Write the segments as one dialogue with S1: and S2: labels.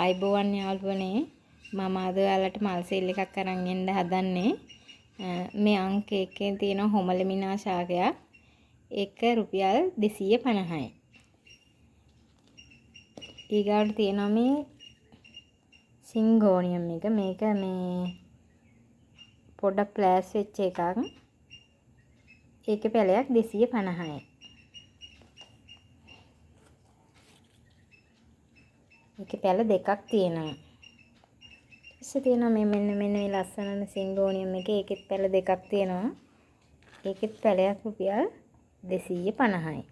S1: ආයිබෝවන් යාළුවනේ මම අද ඔයාලට මල් සේල් එකක් අරන් එන්න හදන්නේ මේ අංක එකේ තියෙන හොමලමිනා ශාකයක් ඒක රුපියල් 250යි ඊගාවට තියෙනවා මේ සිංගෝනියම් එක මේක මේ පොඩක් ප්ලෑස් වෙච්ච එකක් ඒකේ පැලයක් 250යි ඒකේ පැල දෙකක් තියෙනවා. ඉස්සේ තියෙනවා මේ මෙන්න මේ ලස්සන සිංගෝනියම් එකේ ඒකෙත් පැල දෙකක් තියෙනවා. ඒකෙත් පැලයක් රුපියල් 250යි.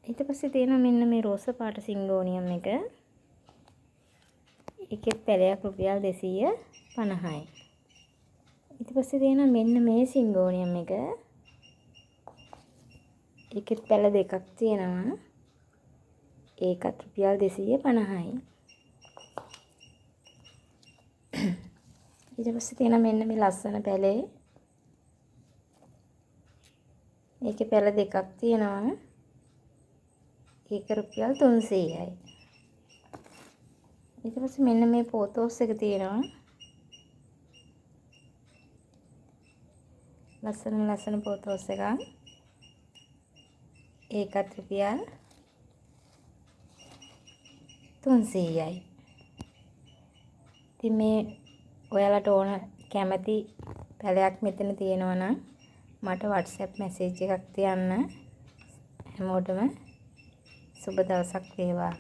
S1: ඊට පස්සේ තියෙනවා මෙන්න මේ රෝස පාට සිංගෝනියම් එක. ඒකෙත් පැලයක් රුපියල් 250යි. ඊට පස්සේ තියෙනවා මෙන්න මේ සිංගෝනියම් එක. ඒකෙත් පැල දෙකක් තියෙනවා. ඒකත් රුපියල් 250යි. ඊට පස්සේ තියෙන මෙන්න මේ ලස්සන පැලේ. ඒකේ පැල දෙකක් තියෙනවා. ඒක රුපියල් 300යි. ඊට පස්සේ මෙන්න මේ පෝතෝස් එක තියෙනවා. ලස්සන පෝතෝස් එකක්. ඒකත් රුපියල් 300යි. ඉතින් මේ ඔයාලට ඕන කැමති පැලයක් මෙතන තියෙනවා නම් මට WhatsApp මැසේජ් එකක් තියන්න. හැමෝටම සුබ දවසක් වේවා.